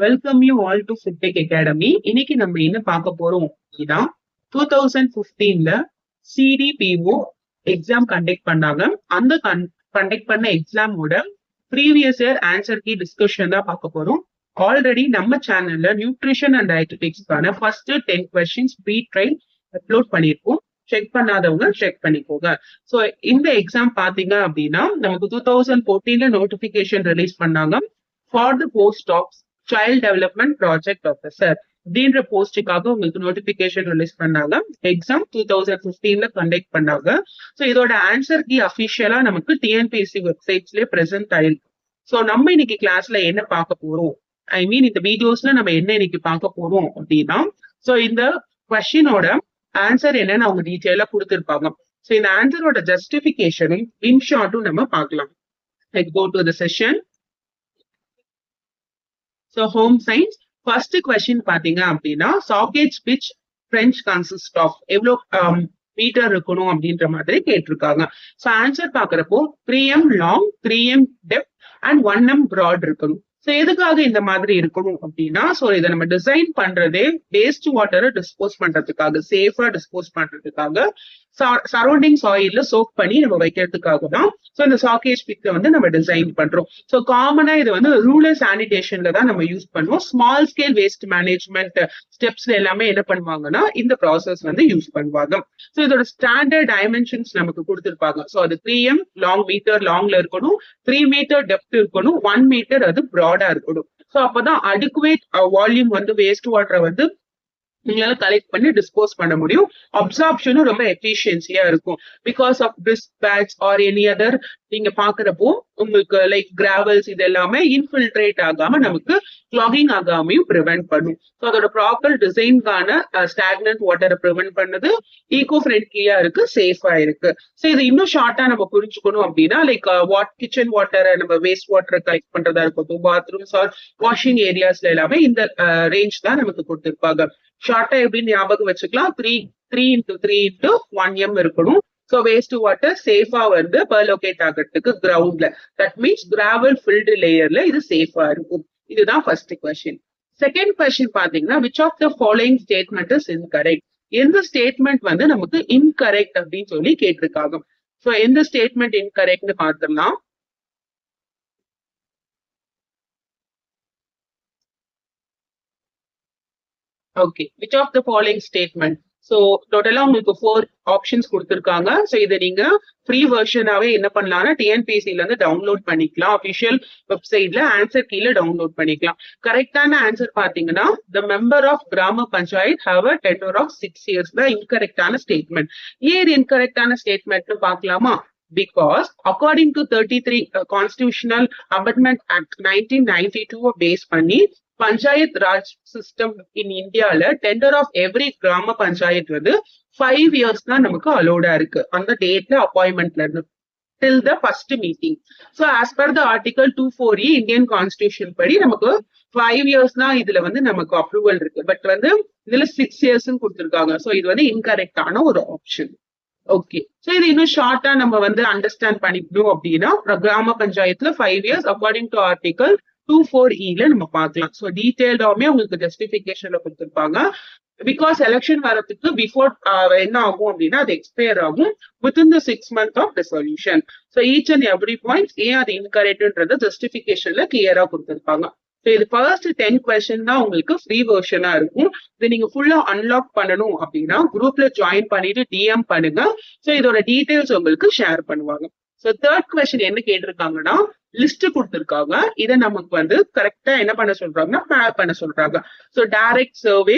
Welcome you all to FoodTech Academy. இன்னைக்கு நம்ம என்ன பார்க்க போறோம் அப்படின்னா 2015ல CDPO எக்ஸாம் கண்டக்ட் பண்ணாங்க. அந்த கண்டக்ட் பண்ண எக்ஸாமோட previous year answer key discussion தான் பார்க்க போறோம். ஆல்ரெடி நம்ம சேனல்ல நியூட்ரிஷன் அண்ட் டயட்டெட்டிக்ஸ்க்கான first 10 questions free trial upload பண்ணியிருக்கோம். செக் பண்ணாதவங்க செக் பண்ணிக்கோங்க. ஸோ இந்த எக்ஸாம் பாத்தீங்க அப்படின்னா நமக்கு 2014ல நோட்டிபிகேஷன் ரிலீஸ் பண்ணாங்க. For the post of child development project officer அப்படின்ற போஸ்டுக்காக உங்களுக்கு நோட்டிபிகேஷன் ரிலீஸ் பண்ணாங்க. எக்ஸாம் 2015ல கண்டக்ட் பண்ணாங்க. ஸோ இதோட ஆன்சர் கீ அஃபிஷியலா நமக்கு டிஎன்பிஎஸ்சி வெப்சைட்ஸ்லயே பிரசன்ட் ஆயிருக்கு. ஸோ நம்ம இன்னைக்கு கிளாஸ்ல என்ன பார்க்க போறோம், ஐ மீன் இந்த வீடியோஸ்ல நம்ம என்ன இன்னைக்கு பார்க்க போறோம் அப்படின்னா, ஸோ இந்த கொஸ்டினோட ஆன்சர் என்னன்னு அவங்க டீட்டெயிலா கொடுத்திருப்பாங்க. ஸோ இந்த ஆன்சரோட ஜஸ்டிபிகேஷனும் இன்ஷார்ட்டும் நம்ம பார்க்கலாம். Let's go to the session. So home science first question பாத்தீங்க அப்படின்னா, soakage pit trench consist of எவ்வளோ மீட்டர் இருக்கணும் அப்படின்ற மாதிரி கேட்டிருக்காங்க. ஸோ ஆன்சர் பாக்குறப்போ 3m long, 3m depth and 1m broad இருக்கணும். ஸோ எதுக்காக இந்த மாதிரி இருக்கணும் அப்படின்னா, ஸோ இதை நம்ம டிசைன் பண்றதே வேஸ்ட் வாட்டரை டிஸ்போஸ் பண்றதுக்காக, சேஃபா டிஸ்போஸ் பண்றதுக்காக, சரௌண்டிங் சாயில்ல சோக் பண்ணி நம்ம வைக்கிறதுக்காக தான் ஸோ இந்த சாக்கேஜ் பிட்டை வந்து நம்ம டிசைன் பண்றோம். ஸோ காமனா இது வந்து ரூரல் சானிடேஷன்ல தான் நம்ம யூஸ் பண்ணுவோம். ஸ்மால் ஸ்கேல் வேஸ்ட் மேனேஜ்மெண்ட் ஸ்டெப்ஸ்ல எல்லாமே என்ன பண்ணுவாங்கன்னா இந்த ப்ராசஸ் வந்து யூஸ் பண்ணுவாங்க. ஸோ இதோட ஸ்டாண்டர்ட் டைமென்ஷன்ஸ் நமக்கு கொடுத்துருப்பாங்க. ஸோ அது 3m லாங் மீட்டர் லாங்ல இருக்கணும், 3 மீட்டர் டெப்த் இருக்கணும், 1 மீட்டர் அது ப்ராடா இருக்கணும். ஸோ அப்பதான் அடிக்குவேட் வால்யூம் வந்து வேஸ்ட் வாட்டரை வந்து நீங்களால கலெக்ட் பண்ணி டிஸ்போஸ் பண்ண முடியும். அப்சார்ப்ஷனும் ரொம்ப எஃபிஷியன்சியா இருக்கும். Because of brick bats or any other நீங்க பாக்குறப்போ உங்களுக்கு லைக் கிராவல்ஸ் இது எல்லாமே இன்ஃபில்ட்ரேட் ஆகாம நமக்கு கிளாகிங் ஆகாமையும் ப்ரிவென்ட் பண்ணும். ஸோ அதோட ப்ராப்பர் டிசைன்கான ஸ்டாக்னன்ட் வாட்டரை ப்ரிவென்ட் பண்ணது, ஈகோ ஃப்ரெண்ட்லியா இருக்கு, சேஃபா இருக்கு. ஸோ இது இன்னும் ஷார்ட்டா நம்ம புரிஞ்சுக்கணும் அப்படின்னா, லைக் கிச்சன் வாட்டரை நம்ம வேஸ்ட் வாட்டரை கலெக்ட் பண்றதா இருக்கட்டும், பாத்ரூம்ஸ் ஆர் வாஷிங் ஏரியாஸ்ல எல்லாமே இந்த ரேஞ்ச் தான் நமக்கு கொடுத்திருப்பாங்க. ஷார்ட்டா எப்படின்னு ஞாபகம் வச்சுக்கலாம், 3 into 3 into 1m இருக்கணும். ஸோ வேஸ்ட் வாட்டர் சேஃபா வந்து பர்லோகேட் ஆகிறதுக்கு கிரவுண்ட்ல, தட் மீன்ஸ் கிராவல் ஃபில்டு லேயர்ல இது சேஃபா இருக்கும். இதுதான் ஃபர்ஸ்ட் கொஸ்டின். செகண்ட் கொஸ்டின் பாத்தீங்கன்னா, which of the following statement is incorrect? எந்த ஸ்டேட்மெண்ட் வந்து நமக்கு இன்கரெக்ட் அப்படின்னு சொல்லி கேட்டிருக்காங்க. ஸோ எந்த ஸ்டேட்மெண்ட் இன்கரெக்ட்னு பார்த்தோம்னா, okay, which of the following statement? So டோட்டலா உங்களுக்கு 4 ஆப்ஷன்ஸ் கொடுத்துருக்காங்க. ஸோ இதை நீங்க ஃப்ரீ வெர்ஷனாவே என்ன பண்ணலாம்னா டிஎன்பிஎஸ்சில இருந்து டவுன்லோட் பண்ணிக்கலாம். அபிஷியல் வெப்சைட்ல ஆன்சர் கீழே டவுன்லோட் பண்ணிக்கலாம். கரெக்டான ஆன்சர் பாத்தீங்கன்னா, த member of gram panchayat have a tenure of 6 years தான் இன்கரெக்டான ஸ்டேட்மெண்ட். ஏன் இன்கரெக்டான ஸ்டேட்மெண்ட் பார்க்கலாமா? Because according to 33 Constitutional Amendment Act 1992 base பண்ணி பஞ்சாயத் ராஜ் சிஸ்டம் இன் இந்தியால டெண்டர் ஆஃப் எவ்ரி கிராம பஞ்சாயத் வந்து 5 years தான் நமக்கு அலோடா இருக்கு. அந்த டேட்ல அப்பாயின்மெண்ட்ல இருந்து till the first meeting. So as per the article 240 Indian constitution படி நமக்கு 5 years தான் இதுல வந்து நமக்கு அப்ரூவல் இருக்கு. பட் வந்து இதுல 6 years கொடுத்துருக்காங்க. ஸோ இது வந்து இன்கரெக்டான ஒரு ஆப்ஷன். ஓகே, சோ இது இன்னும் ஷார்ட்டா நம்ம வந்து அண்டர்ஸ்டாண்ட் பண்ணிக்கணும் அப்படின்னா, கிராம பஞ்சாயத்துல 5 years அக்கார்டிங் டு ஆர்டிகல் 240 நம்ம பார்க்கலாம். ஸோ டீடைல்டாமே உங்களுக்கு ஜஸ்டிபிகேஷன்ல கொடுத்துருப்பாங்க. பிகாஸ் எலெக்ஷன் வரதுக்கு பிஃபோர் என்ன ஆகும் அப்படின்னா அது எக்ஸ்பயர் ஆகும் within the 6 months of resolution. So each and every point ஏன் அது இன்கரெக்ட்ன்றது ஜஸ்டிபிகேஷன்ல கிளியரா கொடுத்துருப்பாங்க. ஸோ இது ஃபர்ஸ்ட் 10 கொஸ்டின் தான் உங்களுக்கு ஃப்ரீ வெர்ஷனா இருக்கும். இது நீங்க ஃபுல்லா அன்லாக் பண்ணணும் அப்படின்னா குரூப்ல ஜாயின் பண்ணிட்டு டிஎம் பண்ணுங்க. ஸோ இதோட டீடைல்ஸ் உங்களுக்கு ஷேர் பண்ணுவாங்க. ஸோ தேர்ட் கொஸ்டின் என்ன கேட்டிருக்காங்கன்னா, லிஸ்ட் கொடுத்துருக்காங்க. இதை நமக்கு வந்து கரெக்டா என்ன பண்ண சொல்றாங்கன்னா மேப் பண்ண சொல்றாங்க. So direct survey,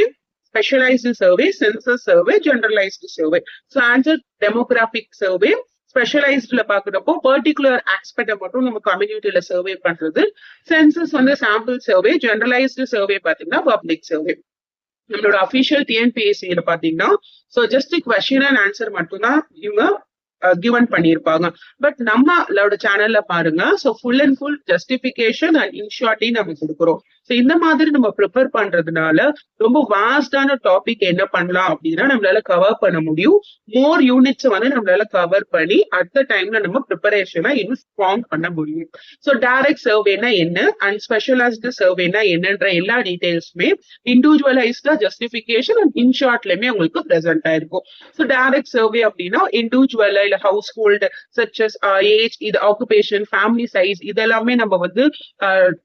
specialised survey, census survey, generalised survey. So answer demographic survey. ஸ்பெஷலைஸ்ட்ல பாக்குறப்போ பர்டிகுலர் ஆஸ்பெக்ட மட்டும் நம்ம கம்யூனிட்டியில சர்வே பண்றது. சென்சஸ் வந்து சாம்பிள் சர்வே. ஜெனரலைஸ்டு சர்வே பாத்தீங்கன்னா பப்ளிக் சர்வே. நம்மளோட அபிஷியல் டிஎன்பிஎஸ்சியில பாத்தீங்கன்னா so just question and answer மட்டும் தான் இவங்க கிவன் பண்ணியிருப்பாங்க. பட் நம்மளோட சேனல்ல பாருங்க, so full and full justification and இன்ஷார்ட்டையும் நம்ம கொடுக்குறோம். சோ இந்த மாதிரி நம்ம ப்ரிப்பேர் பண்றதுனால ரொம்ப வாஸ்டான டாபிக் என்ன பண்ணலாம் அப்படின்னா நம்மளால கவர் பண்ண முடியும். மோர் யூனிட்ஸ் வந்து நம்மளால கவர் பண்ணி அடுத்த டைம்ல நம்ம ப்ரிப்பரேஷனை இன்னும் ஸ்ட்ராங் பண்ண முடியும். ஸோ டைரக்ட் சர்வேனா என்ன அண்ட் ஸ்பெஷலைஸ்டு சர்வேனா என்னன்ற எல்லா டீடைல்ஸுமே இண்டிவிஜுவலைஸ்டா ஜஸ்டிபிகேஷன் அண்ட் இன்ஷார்ட்லயுமே உங்களுக்கு பிரசன்ட் ஆயிருக்கும். ஸோ டைரக்ட் சர்வே அப்படின்னா இண்டிவிஜுவல் இல்ல ஹவுஸ் ஹோல்டு சச்சஸ் ஏஜ், இது ஆக்குபேஷன், ஃபேமிலி சைஸ், இதெல்லாமே நம்ம வந்து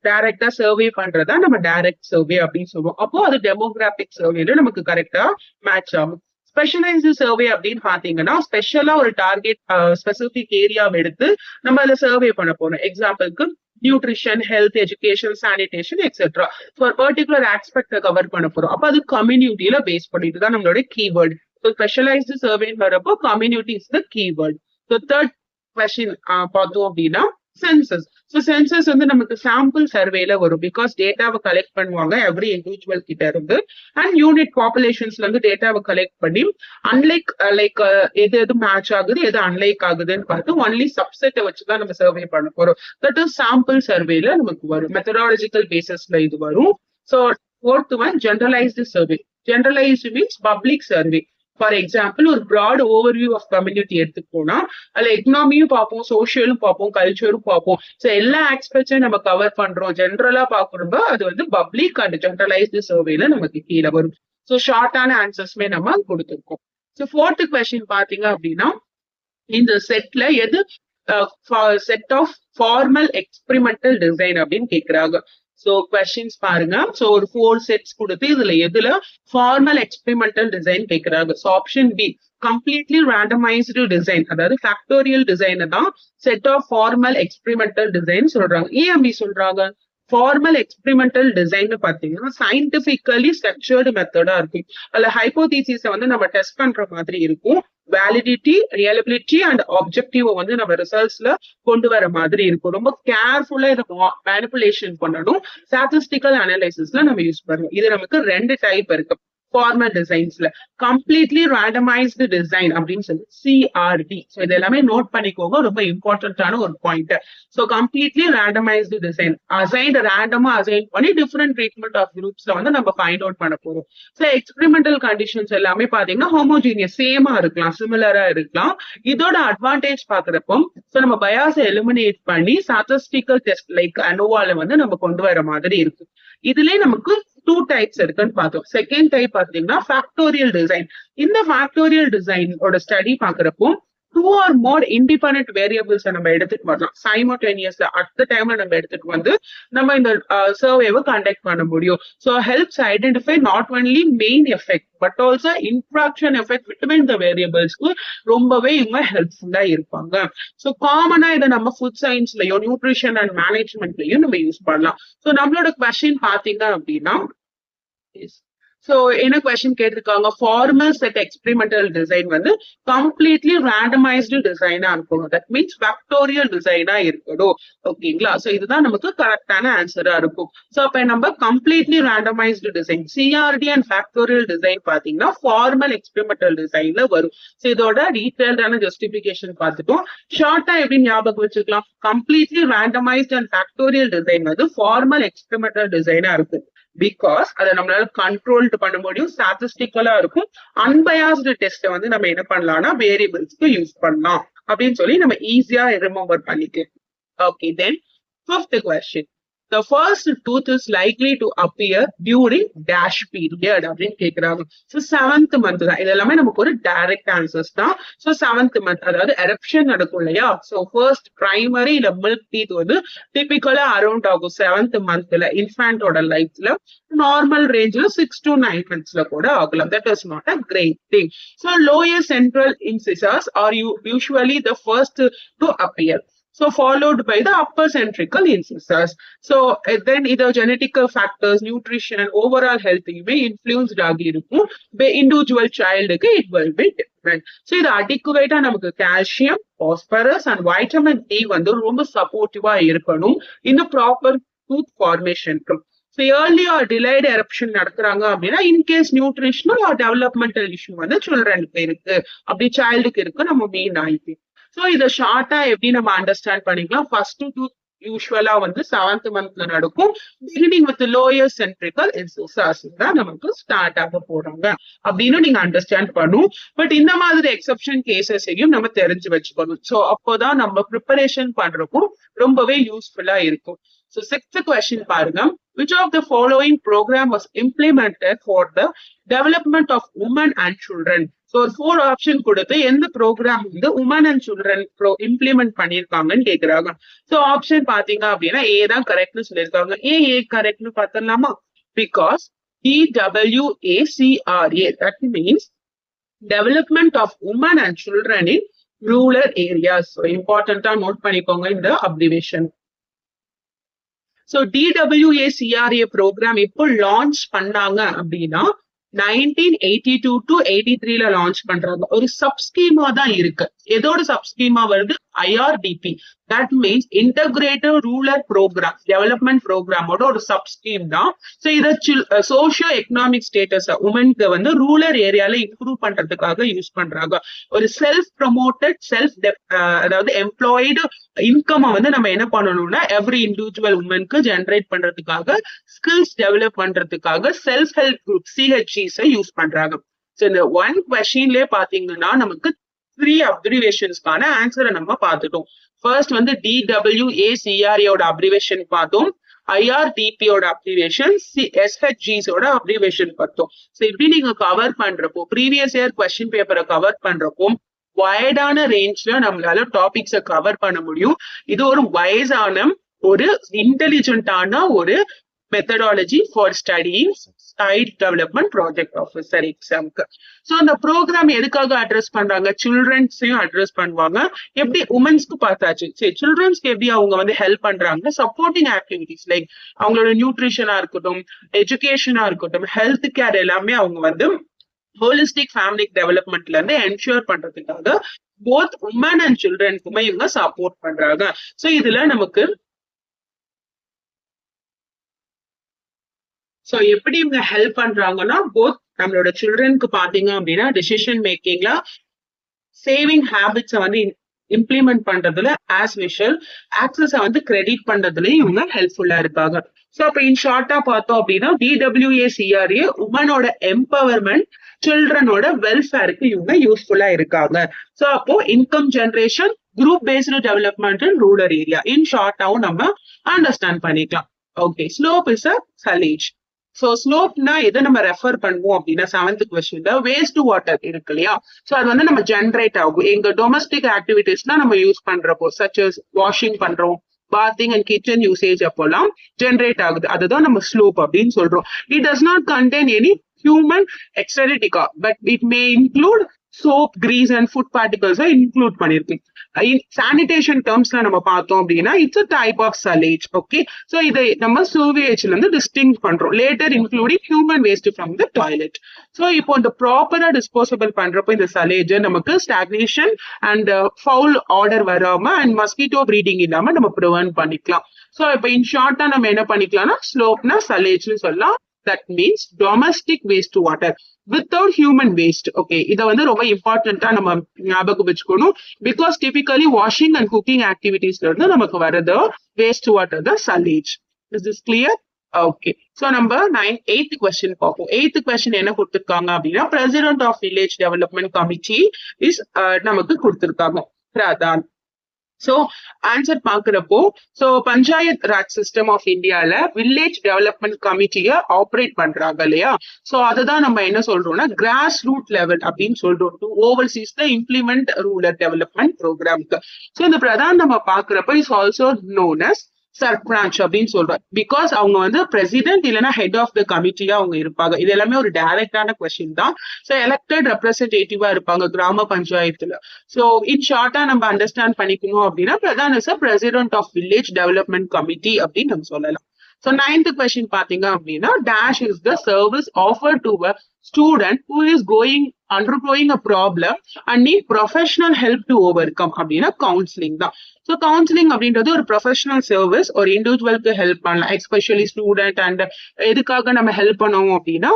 டைரக்டா சர்வே பண்றதா நம்ம டைரக்ட் சர்வே அப்படின்னு சொல்லுவோம். அப்போ அது டெமோகிராபிக் சர்வேல நமக்கு கரெக்டா மேட்ச் ஆகும். ஸ்பெஷலைஸ்டு சர்வே அப்படின்னு பாத்தீங்கன்னா ஸ்பெஷலா ஒரு டார்கெட் ஸ்பெசிபிக் ஏரியாவை எடுத்து நம்ம அதை சர்வே பண்ண போறோம். எக்ஸாம்பிளுக்கு nutrition, health, education, sanitation etcetera. ஒரு பர்டிகுலர் ஆஸ்பெக்ட கவர் பண்ண போறோம். அப்ப அது கம்யூனிட்டியில பேஸ் பண்ணிட்டு தான் நம்மளோட கீவேர்டு. ஸோ ஸ்பெஷலைஸ்டு சர்வேன்னு வரப்போ community is the keyword. So third question பார்த்தோம் அப்படின்னா சென்சஸ். ஸோ சென்சஸ் வந்து நமக்கு சாம்பிள் சர்வேல வரும். பிகாஸ் டேட்டாவை கலெக்ட் பண்ணுவாங்க எவ்ரி இண்டிவிஜுவல் கிட்ட இருந்து அண்ட் யூனிட் பாப்புலேஷன்ஸ்ல இருந்து டேட்டாவை கலெக்ட் பண்ணி அன்லைக் லைக் எது எது மேட்ச் ஆகுது எது அன்லைக் ஆகுதுன்னு பார்த்து ஒன்லி சப்செட்டை வச்சுதான் நம்ம சர்வே பண்ண போறோம். தட் இஸ் சாம்பிள் சர்வேல நமக்கு வரும். மெத்தடாலஜிக்கல் பேசிஸ்ல இது வரும். So fourth one generalised survey. Generalised means public survey. For example ஒரு ப்ராட் ஓவர்வியூ ஆஃப் கம்யூனிட்டி எடுத்துக்கோனா அதுல எக்கனாமியும் பார்ப்போம், சோசியலும் பார்ப்போம், கல்ச்சரும் பார்ப்போம். ஸோ எல்லா ஆஸ்பெக்ட்ஸையும் நம்ம கவர் பண்றோம். ஜென்ரலா பாக்குறப்ப அது வந்து பப்ளிக் அண்ட் ஜெனரலைஸ்டு சர்வேல நமக்கு கீழே வரும். ஸோ ஷார்ட்டான ஆன்சர்ஸ்மே நம்ம கொடுத்துருக்கோம். ஸோ ஃபோர்த் கொஸ்டின் பாத்தீங்க அப்படின்னா இந்த செட்ல எது set of formal experimental design அப்படின்னு கேக்குறாங்க. சோ கொஸ்டின்ஸ் பாருங்க. சோ ஒரு 4 செட்ஸ் கொடுத்து இதுல எதுல ஃபார்மல் எக்ஸ்பெரிமெண்டல் டிசைன் கேக்குறாங்க. So option B completely randomised design, அதாவது ஃபேக்டோரியல் டிசைன் தான் set of formal experimental design சொல்றாங்க. ஏன் அப்படி சொல்றாங்க? ஃபார்மல் எக்ஸ்பெரிமெண்டல் டிசைன் பாத்தீங்கன்னா சயின்டிபிக்கலி ஸ்ட்ரக்சர்டு மெத்தடா இருக்கும். அதுல ஹைப்போதீசிஸை வந்து நம்ம டெஸ்ட் பண்ற மாதிரி இருக்கும். வேலிடிட்டி, ரியலபிலிட்டி அண்ட் ஆப்ஜெக்டிவ் வந்து நம்ம ரிசல்ட்ஸ்ல கொண்டு வர மாதிரி இருக்கும். ரொம்ப கேர்ஃபுல்லா இதை மேனிபுலேஷன் பண்ணணும். ஸ்டாட்டிஸ்டிக்கல் அனலைசிஸ்ல நம்ம யூஸ் பண்ணுவோம். இது நமக்கு 2 டைப் இருக்கு ஃபார்மல் டிசைன்ஸ்ல. கம்ப்ளீட்லி ரேண்டமைஸ்டு டிசைன் அப்படின்னு சொல்லி சிஆர்டி. ஸோ இது எல்லாமே நோட் பண்ணிக்கோங்க, ரொம்ப இம்பார்ட்டன்டான ஒரு பாயிண்ட். So completely randomised design assign ரேண்டமா அசைன் பண்ணி டிஃபரெண்ட் ட்ரீட்மெண்ட் ஆஃப் குரூப்ஸ்ல வந்து நம்ம ஃபைண்ட் அவுட் பண்ண போறோம். ஸோ எக்ஸ்பெரிமெண்டல் கண்டிஷன்ஸ் எல்லாமே பாத்தீங்கன்னா ஹோமோஜீனியஸ் சேமா இருக்கலாம், சிமிலரா இருக்கலாம். இதோட அட்வான்டேஜ் பாக்குறப்போ ஸோ நம்ம பயாஸை எலிமினேட் பண்ணி ஸ்டாட்டிஸ்டிக்கல் டெஸ்ட் லைக் அனோவால வந்து நம்ம கொண்டு வர மாதிரி இருக்கு. இதுலயே நமக்கு 2 டைப்ஸ் இருக்குன்னு பார்த்தோம். செகண்ட் டைப் பாத்தீங்கன்னா ஃபேக்டோரியல் டிசைன். இந்த ஃபேக்டோரியல் டிசைனோட ஸ்டடி பாக்குறப்போ 2 or more independent variables நம்ம எடுத்துட்டு வரலாம். சைமல்டேனியஸ்ல அட் த டைம்ல நம்ம எடுத்துட்டு வந்து நம்ம இந்த சர்வேவை கண்டக்ட் பண்ண முடியும். So helps identify not only main effect but also interaction effect between the வேரியபிள்ஸ்க்கு ரொம்பவே இவங்க ஹெல்ப்ஃபுல்லா இருப்பாங்க. ஸோ காமனா இதை நம்ம ஃபுட் சயின்ஸ்லயும் நியூட்ரிஷன் அண்ட் மேனேஜ்மெண்ட்லயும் நம்ம யூஸ் பண்ணலாம். ஸோ நம்மளோட கொஸ்டின் பாத்தீங்க அப்படின்னா சோ என்ன கொஸ்டின் கேட்டிருக்காங்க? ஃபார்மல் செட் எக்ஸ்பெரிமெண்டல் டிசைன் வந்து கம்ப்ளீட்லி ரேண்டமைஸ்டு டிசைனா இருக்கணும். தட் மீன்ஸ் ஃபேக்டோரியல் டிசைனா இருக்கணும். ஓகேங்களா? சோ இதுதான் நமக்கு கரெக்டான ஆன்சரா இருக்கும். சோ அப்ப நம்ம completely randomised design CRD and factorial design பாத்தீங்கன்னா ஃபார்மல் எக்ஸ்பெரிமெண்டல் டிசைன்ல வரும். சோ இதோட டீடைல்டான ஜஸ்டிபிகேஷன் பார்த்துட்டோம். ஷார்ட்டா எப்படி ஞாபகம் வச்சுக்கலாம்? Completely randomised and factorial design வந்து ஃபார்மல் எக்ஸ்பெரிமெண்டல் டிசைனா இருக்கும். பிகாஸ் அதை நம்மளால கண்ட்ரோல்டு பண்ண முடியும், ஸ்டாட்டிஸ்டிக்கலா இருக்கும். அன்பயாஸ்டு டெஸ்ட் வந்து நம்ம என்ன பண்ணலாம்னா வேரியபிள்ஸ்க்கு யூஸ் பண்ணலாம் அப்படின்னு சொல்லி நம்ம ஈஸியா ரிமெம்பர் பண்ணிக்கலாம். Okay, then 5th question. The first tooth is likely to appear during dash period அப்படின்னு கேக்குறாங்க. So 7th month தான். இது எல்லாமே நமக்கு ஒரு டைரக்ட் ஆன்சர்ஸ் தான். So 7th month அதாவது எரப்ஷன் நடக்கும் இல்லையா? So first primary இல்ல மில்க் டீத் வந்து டிபிக்கலா அரௌண்ட் ஆகும் 7th monthல இன்ஃபேண்டோட லைஃப்ல. நார்மல் ரேஞ்ச்ல 6 to 9 monthsல கூட ஆகலாம். That is not a great thing. So lower central incisors are usually the first to appear. So followed by the upper centrical incisors. So then either genetical factors, nutrition, overall health may influenced ஆகிருக்கும். Individual childக்கு it will be different. So இது adequate நமக்கு calcium, phosphorus and vitamin D வந்து ரொம்ப சப்போர்ட்டிவா இருக்கணும் இந்த proper tooth formation. So early or delayed eruption நடக்குறாங்க அப்படின்னா in case nutritional or developmental issue வந்து சில்ட்ரனுக்கு இருக்கு, அப்படி சைல்டுக்கு இருக்கு, நம்ம மெயின் ஆயிடுச்சு. ஸோ இதை ஷார்ட்டா எப்படி நம்ம அண்டர்ஸ்டாண்ட் பண்ணிக்கலாம்? ஃபர்ஸ்ட் டூத் யூஸ்வலா வந்து 7th மந்த்ல நடக்கும். பிகினிங் வித் லோயர் சென்ட்ரிக்கல் இன்சஸ் தான் நமக்கு ஸ்டார்ட் ஆக போறாங்க அப்படின்னு நீங்க அண்டர்ஸ்டாண்ட் பண்ணும். பட் இந்த மாதிரி எக்ஸப்ஷன் கேசஸையும் நம்ம தெரிஞ்சு வச்சுக்கணும். ஸோ அப்போதான் நம்ம ப்ரிப்பரேஷன் பண்றப்போ ரொம்பவே யூஸ்ஃபுல்லா இருக்கும். So 6th question பாருங்க. Which of the following program was implemented for the development of women and children? So 4 option கொடுத்து எந்த ப்ரோக்ராம் வந்து உமன் அண்ட் சில்ட்ரன் இம்ப்ளிமெண்ட் பண்ணிருக்காங்கன்னு கேக்குறாங்க. சோ ஆப்ஷன் பாத்தீங்க அப்படின்னா ஏ தான் கரெக்ட்னு சொல்லியிருக்காங்க. ஏ கரெக்ட்னு பார்த்தலாமா? Because DWACRA, that means development of women and children in rural areas. So இம்பார்ட்டன்டா நோட் பண்ணிக்கோங்க இந்த அப்ரிவேஷன். So DWACRA ப்ரோக்ராம் எப்போ லான்ச் பண்ணாங்க அப்படின்னா 1982 to 83ல லான்ச் பண்றாங்க. ஒரு சப்ஸ்கீமா தான் இருக்கு. எதோட சப்ஸ்கீமா வருது? IRDP, that means integrated rural programme development ப்ரோக்ராமோட ஒரு சப்ஸ்கீம் தான். ஸோ இதை சோஷியோ எக்கனாமிக் ஸ்டேட்டஸ் உமனுக்கு வந்து ரூரல் ஏரியால இம்ப்ரூவ் பண்றதுக்காக யூஸ் பண்றாங்க. ஒரு செல்ஃப் ப்ரொமோட்டட் அதாவது எம்ப்ளாய்டு இன்கம் வந்து நம்ம என்ன பண்ணணும்னா எவ்ரி இண்டிவிஜுவல் உமனுக்கு ஜென்ரேட் பண்றதுக்காக ஸ்கில்ஸ் டெவலப் பண்றதுக்காக self help group CHGs use பண்றாங்க. ஸோ இந்த ஒன் கொஸ்டின்லயே பாத்தீங்கன்னா நமக்கு 3 அப்ரிவேஷன்ஸ்க்கான ஆன்சரை நம்ம பார்த்துட்டோம். ஃபர்ஸ்ட் வந்து DWACRA அப்ரிவேஷன் பார்த்தோம், IRDP அப்ரிவேஷன், SHGs அப்ரிவேஷன் பார்த்தோம். ஸோ இப்படி நீங்க கவர் பண்றப்போ ப்ரீவியஸ் இயர் கொஸ்டின் பேப்பரை கவர் பண்றப்போ வைடான ரேஞ்ச்ல நம்மளால டாபிக்ஸை கவர் பண்ண முடியும். இது ஒரு வைஸான ஒரு இன்டெலிஜென்டான ஒரு methodology for studying child development project officer எக்ஸாம்க்கு. ஸோ அந்த ப்ரோக்ராம் எதுக்காக அட்ரஸ் பண்றாங்க? சில்ட்ரன்ஸையும் அட்ரஸ் பண்ணுவாங்க. எப்படி உமன்ஸ்க்கு பார்த்தாச்சு, சரி சில்ட்ரன்ஸ்க்கு எப்படி அவங்க வந்து ஹெல்ப் பண்றாங்க? சப்போர்ட்டிங் ஆக்டிவிட்டிஸ் லைக் அவங்களோட நியூட்ரிஷனா இருக்கட்டும், எஜுகேஷனா இருக்கட்டும், ஹெல்த் கேர் எல்லாமே அவங்க வந்து ஹோலிஸ்டிக் ஃபேமிலி டெவலப்மெண்ட்ல இருந்து என்ஷூர் பண்றதுக்காக போத் உமன் அண்ட் சில்ட்ரனுக்குமே இவங்க சப்போர்ட் பண்றாங்க. ஸோ இதுல நமக்கு சோ எப்படி இவங்க ஹெல்ப் பண்றாங்கன்னா போத் நம்மளோட சில்ட்ரனுக்கு பாத்தீங்க அப்படின்னா டெசிஷன் மேக்கிங்ல சேவிங் ஹேபிட்ஸை வந்து இம்ப்ளிமெண்ட் பண்றதுல ஆஸ் விஷுவல் ஆக்சஸ வந்து கிரெடிட் பண்றதுலயும் இவங்க ஹெல்ப்ஃபுல்லா இருக்காங்க. சோ அப்ப இன் ஷார்ட்டா பார்த்தோம் அப்படின்னா DWACRA உமனோட எம்பவர்மெண்ட், சில்ட்ரனோட வெல்ஃபேருக்கு இவங்க யூஸ்ஃபுல்லா இருக்காங்க. சோ அப்போ income generation, group based development in rural area in ஷார்ட்டாவும் நம்ம அண்டர்ஸ்டாண்ட் பண்ணிக்கலாம். Okay, slop is a sullage. So ஸ்லோப்னா எதை நம்ம ரெஃபர் பண்ணுவோம் அப்படின்னா 7th கொஸ்டின்ல வேஸ்ட் வாட்டர் இருக்கு இல்லையா? சோ அது வந்து நம்ம ஜென்ரேட் ஆகும் எங்க டொமஸ்டிக் ஆக்டிவிட்டிஸ்னா நம்ம யூஸ் பண்றப்போ, சச் அஸ் வாஷிங் பண்றோம், பாத்திங் அண்ட் கிச்சன் யூசேஜ் அப்போலாம் ஜென்ரேட் ஆகுது. அதுதான் நம்ம ஸ்லோப் அப்படின்னு சொல்றோம். It does not contain any human excreta, but it may include soap, grease and food particles include பண்ணிருக்கு. சானிடேஷன் டேர்ம்ஸ்ல நம்ம பார்த்தோம் அப்படின்னா it's a type of sullage. Okay, so இதை நம்ம சூவேஜ்ல இருந்து டிஸ்டிங் பண்றோம், later including human waste from the toilet. So இப்போ இந்த ப்ராப்பரா டிஸ்போசபிள் பண்றப்போ இந்த சலேஜ் நமக்கு ஸ்டாக்னேஷன் அண்ட் ஃபவுல் ஆர்டர் வராம அண்ட் மஸ்கிட்டோ ப்ரீடிங் இல்லாம நம்ம ப்ரிவென்ட் பண்ணிக்கலாம். சோ இப்போ இன் ஷார்ட்டா நம்ம என்ன பண்ணிக்கலாம்னா ஸ்லோப்னா சலேஜ்னு சொல்லலாம். That means domestic wastewater without human waste. Okay, இத வந்து ரொம்ப இம்பார்ட்டன்ட்டா நம்ம ஞாபகம் வச்சுக்கணும். Because typically washing and cooking ஆக்டிவிட்டிஸ்ல இருந்து நமக்கு வரது வேஸ்ட் வாட்டர் தான் sullage. Is this clear? Okay, so நம்ம 8th கொஸ்டின் பார்ப்போம். 8th கொஸ்டின் என்ன கொடுத்திருக்காங்க அப்படின்னா president of village development committee is நமக்கு கொடுத்திருக்காங்க பிரதான். சோ ஆன்சர் பாக்குறப்போ so panchayat Raj system of இந்தியால வில்லேஜ் டெவலப்மெண்ட் கமிட்டிய ஆப்ரேட் பண்றாங்க இல்லையா? சோ அதுதான் நம்ம என்ன சொல்றோம்னா கிராஸ் ரூட் லெவல் அப்படின்னு சொல்றோம் to overseas the implement rural development ப்ரோக்ராம்க்கு. சோ இந்த பிரதான் நம்ம பாக்குறப்ப is also known as sarpanch அப்படின்னு சொல்றோம். பிகாஸ் அவங்க வந்து பிரசிடென்ட் இல்லைன்னா ஹெட் ஆஃப் த கமிட்டியா அவங்க இருப்பாங்க. இது எல்லாமே ஒரு டைரக்டான கொஸ்டின் தான். ஸோ எலெக்டட் ரெப்ரஸன்டேட்டிவா இருப்பாங்க கிராம பஞ்சாயத்துல. ஸோ இன் ஷார்ட்டா நம்ம அண்டர்ஸ்டாண்ட் பண்ணிக்கணும் அப்படின்னா pradhan is president of village development committee அப்படின்னு நம்ம சொல்லலாம். So 9th question பாத்தீங்க அப்படின்னா dash is the service offered to a student who is undergoing a problem and need professional help to overcome அப்படின்னா கவுன்சிலிங் தான். ஸோ கவுன்சிலிங் அப்படின்றது ஒரு professional service, ஒரு இண்டிவிஜுவலுக்கு ஹெல்ப் பண்ணலாம், எஸ்பெஷலி ஸ்டூடெண்ட். அண்ட் எதுக்காக நம்ம ஹெல்ப் பண்ணுவோம் அப்படின்னா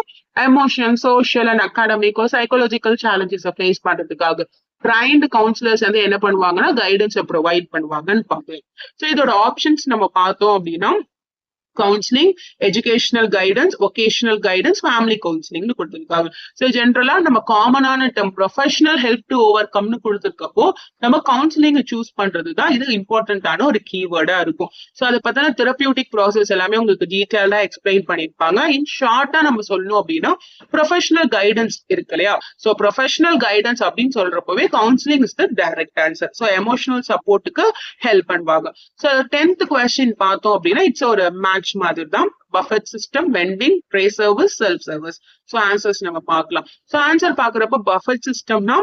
emotional, social and academic psychological challenges face பண்றதுக்காக. ட்ரைன்டு கவுன்சிலர்ஸ் வந்து என்ன பண்ணுவாங்கன்னா கைடன்ஸை ப்ரொவைட் பண்ணுவாங்கன்னு பார்க்கலாம். ஸோ இதோட ஆப்ஷன்ஸ் நம்ம பார்த்தோம் அப்படின்னா counselling, educational guidance, vocational guidance, family கவுன்சிலிங்னு கொடுத்துருக்காங்க. ஸோ ஜென்ரலா நம்ம காமனான டேர்ம் ப்ரொஃபஷனல் ஹெல்ப் டு ஓவர் கம்னு கொடுத்துருக்கப்போ நம்ம கவுன்சிலிங் சூஸ் பண்றது தான் இது இம்பார்ட்டன்டான ஒரு கீவேர்டா இருக்கும். ஸோ அதை பத்தின தெரபியூட்டிக் ப்ராசஸ் எல்லாமே உங்களுக்கு டீட்டெயிலா எக்ஸ்பிளைன் பண்ணியிருப்பாங்க. இன் ஷார்ட்டா நம்ம சொல்லணும் அப்படின்னா ப்ரொஃபஷனல் கைடன்ஸ் இருக்கு இல்லையா? ஸோ ப்ரொஃபஷனல் கைடன்ஸ் அப்படின்னு சொல்றப்பவே counselling is the direct answer. So emotional சப்போர்ட்டுக்கு ஹெல்ப் பண்ணுவாங்க. ஸோ 10th கொஸ்டின் பார்த்தோம் அப்படின்னா இட்ஸ் ஒரு மேட்ச் மாதிரி தான். Buffet system, vending, tray service, self service. So answers நம்ம பார்க்கலாம். ஸோ ஆன்சர் பாக்குறப்ப பஃபெட் சிஸ்டம்னா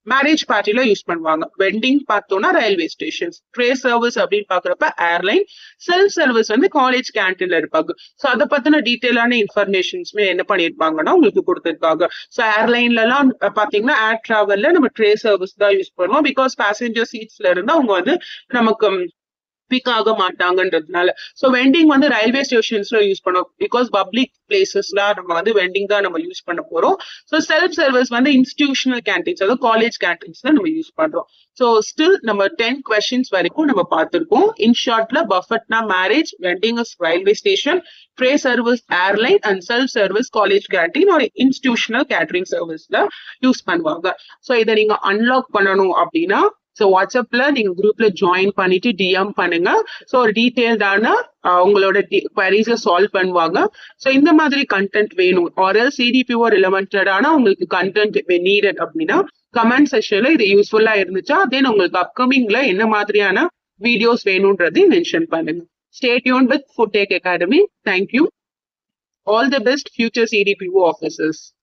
மேரேஜ் பார்ட்டில யூஸ் பண்ணுவாங்க. வெண்டிங் பார்த்தோம்னா ரயில்வே ஸ்டேஷன்ஸ். ட்ரே சர்வீஸ் அப்படின்னு பாக்குறப்ப ஏர்லைன். செல்ஃப் சர்வீஸ் வந்து காலேஜ் கேன்டீன்ல இருப்பாங்க. ஸோ அதை பத்தின டீட்டெயிலான இன்ஃபர்மேஷன்ஸ்மே என்ன பண்ணிருப்பாங்கன்னா உங்களுக்கு கொடுத்துருக்காங்க. ஸோ ஏர்லைன்ல எல்லாம் பாத்தீங்கன்னா ஏர் டிராவல்ல நம்ம ட்ரே சர்வீஸ் தான் யூஸ் பண்ணுவோம். பிகாஸ் பேசஞ்சர் சீட்ஸ்ல இருந்து அவங்க வந்து நமக்கு பிக் ஆக மாட்டாங்கன்றதுனால. ஸோ வெண்டிங் வந்து ரயில்வே ஸ்டேஷன்ஸ்ல யூஸ் பண்ணுவோம். பிகாஸ் பப்ளிக் பிளேசஸ்ல நம்ம வந்து வெண்டிங் தான் நம்ம யூஸ் பண்ண போறோம். ஸோ செல்ஃப் சர்வீஸ் வந்து இன்ஸ்டிடியூஷனல் கேன்டீன்ஸ், அதாவது காலேஜ் கேன்டீன்ஸ்ல நம்ம யூஸ் பண்றோம். ஸோ ஸ்டில் நம்ம 10 கொஸ்டின்ஸ் வரைக்கும் நம்ம பார்த்திருக்கோம். இன் ஷார்ட்ல பஃபெட்னா marriage, vending is railway station, tray service airline and self service college canteen ஒரு இன்ஸ்டிடியூஷனல் கேட்டரிங் சர்வீஸ்ல யூஸ் பண்ணுவாங்க. ஸோ இதை நீங்க அன்லாக் பண்ணணும் அப்படின்னா ஸோ வாட்ஸ்அப்ல நீங்க குரூப்ல ஜாயின் பண்ணிட்டு டிஎம் பண்ணுங்க. ஸோ ஒரு டீடைல்டான உங்களோட குவரிஸை சால்வ் பண்ணுவாங்க. ஸோ இந்த மாதிரி கண்டென்ட் வேணும் ஆர்எல் சிடிபிஓ ரிலவெண்டடான உங்களுக்கு கண்டென்ட் நீடட் அப்படின்னா கமெண்ட் செக்ஷன்ல இது யூஸ்ஃபுல்லா இருந்துச்சா தென் உங்களுக்கு அப்கமிங்ல என்ன மாதிரியான வீடியோஸ் வேணும்ன்றதையும் மென்ஷன் பண்ணுங்க. Stay tuned with Food Tech Academy. Thank you. All the best, future CDPO officers.